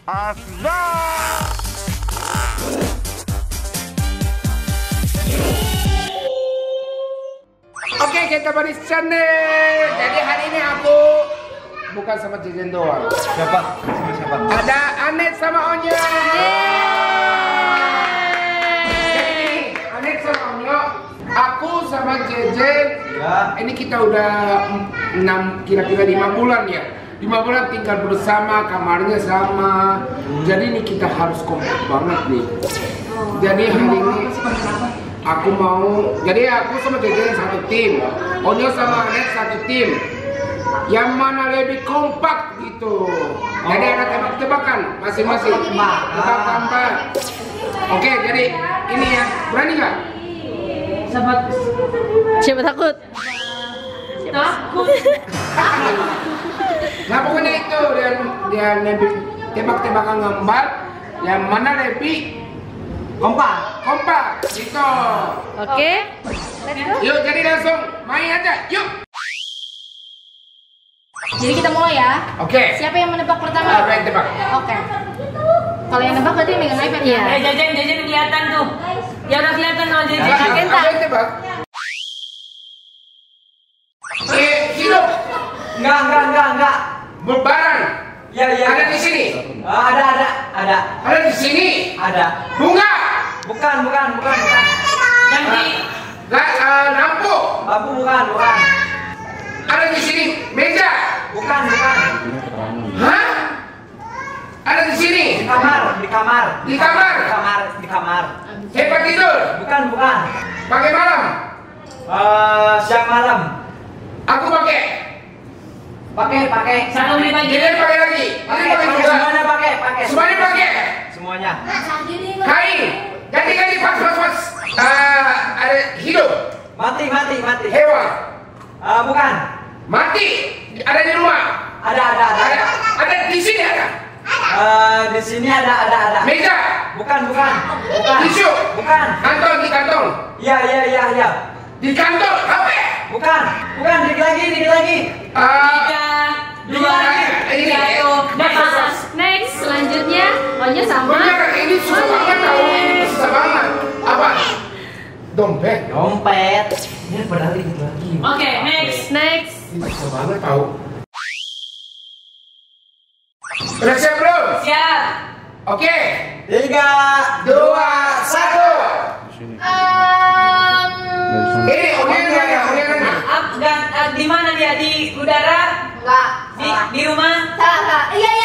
Oke, kita balik channel. Jadi hari ini aku bukan sama Jejen doang. Siapa? Siapa? Ada Anet sama Onyo. Jadi Anet sama Onyo, aku sama Jejen. Ya. Ini kita udah kira-kira 5 bulan ya. 5 bulan tinggal bersama, kamarnya sama. Jadi ini kita harus kompak banget nih. Jadi hari ini aku mau, jadi aku sama Jejen satu tim, Onyo sama Anet satu tim. Yang mana lebih kompak gitu. Jadi ada tebak-tebakan masing-masing. Tebak-tebakan. Oke, jadi ini ya, berani nggak? Siapa takut? Takut. Nah pokoknya itu dia lebih tebak-tebakan gambar. Yang mana lebih kompak gitu. Oke. Yuk jadi langsung main aja, yuk. Jadi kita mulai ya. Oke. Siapa yang menebak pertama? Yang tebak. Oke. Kalau yang nebak berarti megang iPad ya. Iya. Jajan kelihatan tuh. Ya udah kelihatan sama Jajan. Ada yang tebak. Hidup. Enggak. Berbarang. Ya. Ada di sini. Ada. Ada di sini. Ada. Bunga. Bukan. Yang di Lampu. Lampu bukan. Ada di sini. Meja. Bukan. Hah? Ada di sini. Di kamar. Di kamar. Di kamar. Tempat tidur. Bukan. Pakai malam. Siang malam. Aku pakai. Pakai. satu menit lagi. Jadi pakai lagi. Ini pakai juga. Semuanya pakai. Semuanya pakai. Semuanya. Kain. Ganti pas. Ada hidup. Mati. Hewan. Bukan. Mati. Ada di rumah. Ada. Ada di sini ada. Di sini ada. Meja. Bukan. Tisu. Bukan. Di kantong. Iya. Di kantor. HP. Bukan. Dikit lagi. Dua. Ini. Next, selanjutnya Onyo sama. Bener, ini susah banget tahu. Ini susah banget. Apa? Dompet. Ini padahal dikit lagi. Oke, next. Next. Ini susah banget tahu. Udah siap belum? Siap. Oke. 3, 2, 1. Ini Onyo nanya. Di mana dia? Di udara? Enggak. Di rumah? Salah. Iya.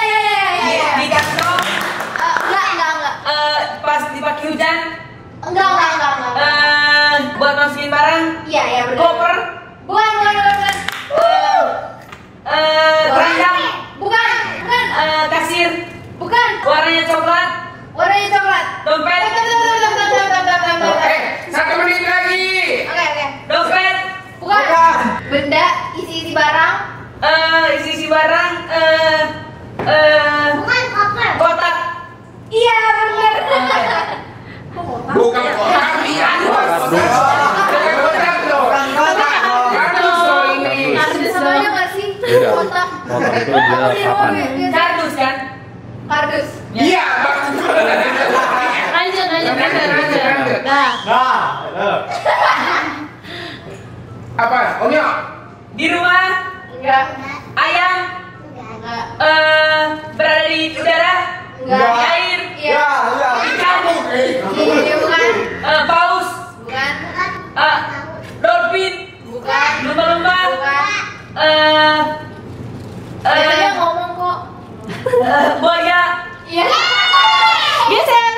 Di kantor? Enggak. Pas dipakai hujan? Enggak. Buat masukin barang? Iya, benar. Koper? Bukan. Keranjang? Bukan. Kasir? Bukan. Warnanya coklat? Warnanya coklat. Dompet? Oke, 1 menit lagi. Oke. Dompet? Bukan. Benda isi barang. Isi barang? Bukan koper. Kotak? Iya, benar. Bukan kotak. Iya. Bukan kotak loh. Kardus loh ini. Namanya nggak sih? Kotak. Kotak itu dia kapan? Kardus kan? Kardus. Iya, Bang. Lanjut. Lanjut. Nah, Apa? Onyo. Di rumah? Enggak. Ayam? Enggak. Berada di udara? Enggak. Di air? Iya. Ikan? Iya, bukan. Paus? Bukan. Dolphin? Bukan. Lumba-lumba? Bukan. Dia ngomong kok. Buaya? Iya. geser.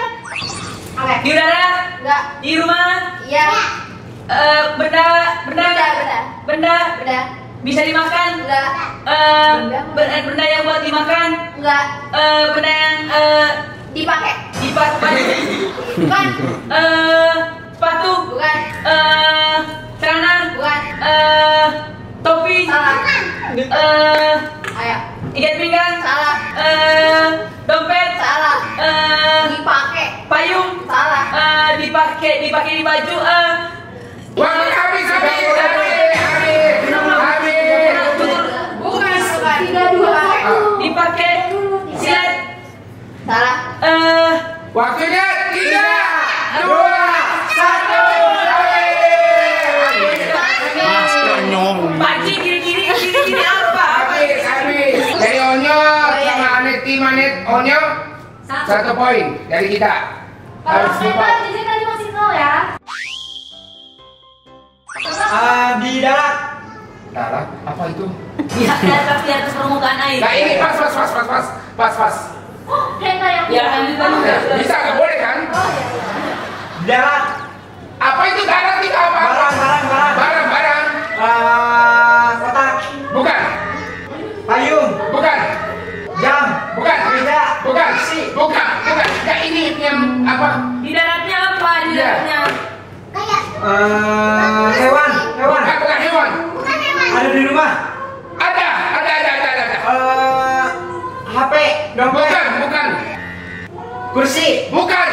Oke. Di udara? Enggak. Di rumah? Iya. Benda Benda. bisa dimakan? Enggak. Benda yang buat dimakan? Enggak. Benda yang Dipakai. dipakai? Bukan. Sepatu? Bukan. Celana? Bukan. Topi? Salah. Ayo. Ikat pinggang? Salah. Dompet? Salah. Dipakai. Payung? Salah. Dipakai di baju? Waktu habis. Bukan. Tiga dua. Dipakai silet? 1 poin dari kita. Kalau Harus kereta cepat. jadi tadi masih 0 ya. Di darat. Darat, apa itu? Di atas permukaan air. Nah ini pas. Oh, kereta yang Ya kan itu Nah, bisa nggak boleh kan? Oh iya. Di darat. Apa itu darat itu apa? Barang. Barang. Kotak. Bukan. Payung. Bukan. Jam. Bukan. Beda. Bukan. Bukan. Ya ini yang apa? Di daratnya apa? Di Iya. daratnya. Hewan. Bukan hewan. Ada di rumah. Ada. HP. Dompet. Bukan. Kursi. Bukan.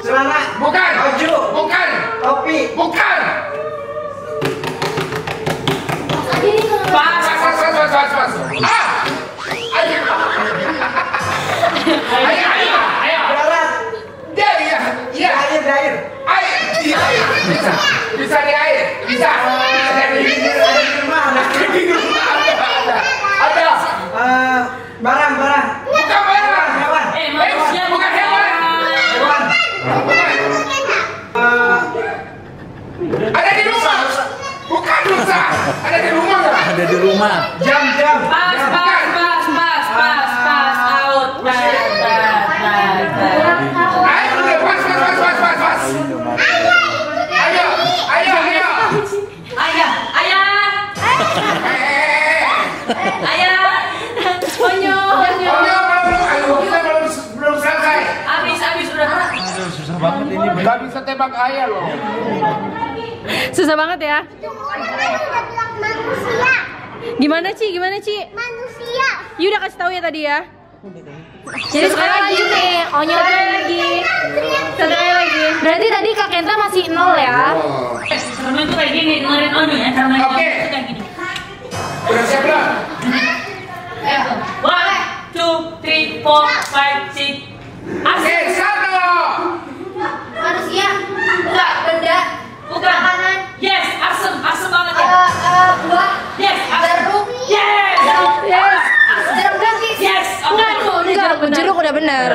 Celana. Bukan. Baju. Bukan. Topi. Bukan. Jadi kalau Pas. Pas. Ayo. Darat. Iya. Di air. Air. Bisa di air. Bisa. Ada di rumah. Ada. Barang. Bukan barang. Hewan. Manusia bukan hewan. Hewan. Bukan. Ada di rumah. Bukan rusa. Ada di rumah nggak? Ada di rumah. Jam. Pas. Out. Ayo udah pas. Ayo. Ayah. Onyo. Ayo kita belum selesai. Habis udah. Susah banget ini. Nggak bisa tembak ayah loh. Susah banget ya. Manusia. Gimana Ci? Manusia. You udah kasih tahu ya tadi ya. Jadi sekarang lanjut nih, Onyo lagi. Satu kali lagi. Berarti tadi Kak Kenta masih 0 ya. Oh. Karena itu kayak gini, dengerin Onyo ya. Karena itu Oke. kayak gini. Udah siap belum? 1, 2, 3, 4, 5, 6. Oke, 1. manusia. Enggak, benda. Bukan. Makanan. Yes, asem banget ya. Buah. Yes, asem. Jeruk. Yes. Yes. Jeruk gakis. Yes. Jeruk udah benar.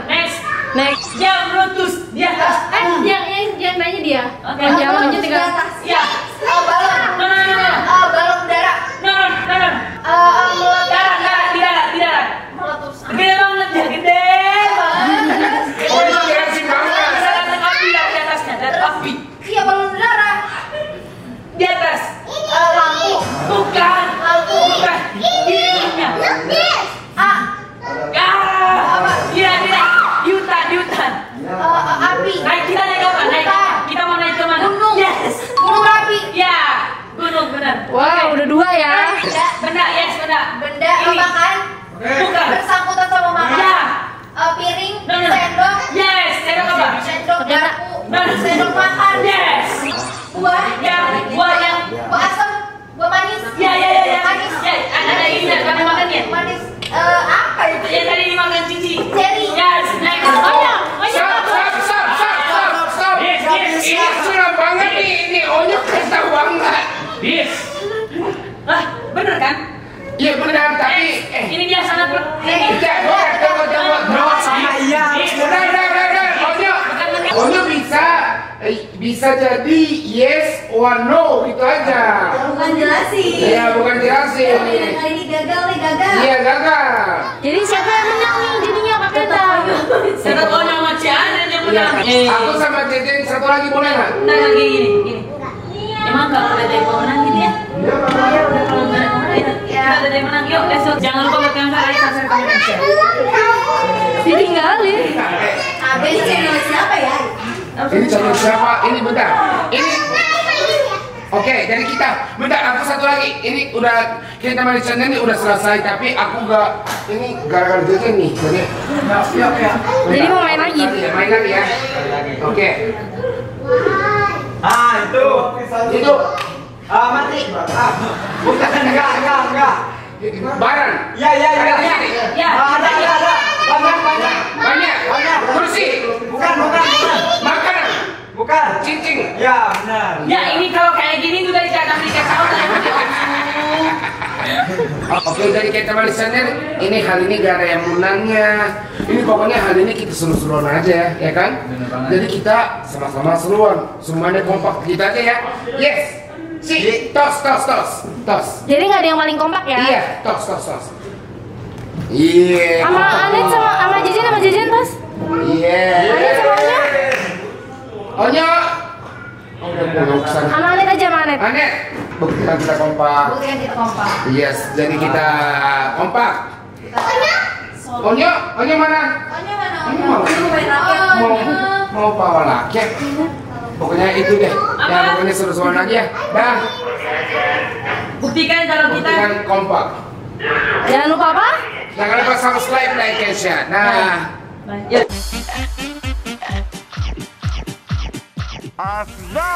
Next. Next. Jam Brutus di atas. Yang nanya dia. Oke. Yang jawab lanjut Di tinggal. atas. Ya. Balon. No. Balon udara. No. Di darat. Meletus. Gede banget ya, gede banget. Oh itu kreasi banget. Ada api di atasnya, ada api Iya, balon udara. di atas. Lampu. Bukan. Bukan. Ininya. Iya. Di hutan. Api. Kita naik apa? Kita mau naik ke mana? Gunung. Yes. Gunung api. Ya. Gunung benar. Wow, udah 2 ya. Benda. Yes, benda. Benda Ini. makan. Bukan. Bersangkutan sama makan. Ya. Piring. No. Sendok. Yes. Sendok apa? Sendok garpu. No. Sendok makan. Yes. Buah. Ya. Buah yang. Buah asam. Buah manis. Ya. Manis. Ya. Ada ininya. Kamu makan ya? Manis. Apa itu? Yang tadi dimakan Cici. Cherry. Yes. Next. Stop. Ini suram banget nih. Ini Onyo kata banget. Yes. Lah, bener kan? Iya benar tapi Ini dia sangat tunggu. Sama iya. Udah. Onyo bisa jadi yes or no gitu aja. Bukan jelasin. Iya bukan jelasin. Kali ini gagal. Iya gagal. Jadi siapa yang menang nih jadinya Kak Kenta? Sangat Onyo sama Cian yang Iya. menang. Aku sama Jejen satu lagi boleh nggak? Ntar lagi gini. Emang kalau ada yang pemenang gitu ya? Iya, udah kalau nggak ada pemenang ya. Kita ada yang menang. Yuk, let's go. Jangan lupa buat kalian like, subscribe, komen, dan share. Ditinggalin. Habis channel siapa ya? Ini channel siapa? Ini bentar. Ini oke, jadi kita bentar aku satu lagi. Ini udah kita main channel ini udah selesai tapi aku nggak ini gara-gara Jejen nih. Jadi ya. Jadi mau main lagi? Main lagi ya. Oke. Itu Mati. Bukan enggak. barang. Ya. Ada di sini. Ya, Ada. Banyak. Kursi. Bukan. Makanan. Bukan. Cincin. Ya, benar. Ya, ini kalau kayak gini juga dikatakan di kacau. Oke, jadi kayak teman listener, ini hal ini gak ada yang menangnya. Ini pokoknya hal ini kita seru-seruan aja, ya kan? Jadi kita sama-sama seruan, semuanya kompak kita aja ya. Yes. Si, tos. Jadi nggak ada yang paling kompak ya? Iya, tos. Iya. Sama Anet sama Jejen tos. Iya. Anet sama Onya. Onya. Oh, udah mau kesana. Sama Anet aja, sama Anet. Anet, buktikan kita kompak. Buktikan kita kompak. Yes, jadi kita kompak. Onya mana? Mau bawa laki. Pokoknya itu deh. Ya, pokoknya seru-seruan aja. Dah. Buktikan kalau kita Buktikan kompak. Jangan lupa apa? Jangan lupa subscribe, like, and share. Nah. Yuk. Asla.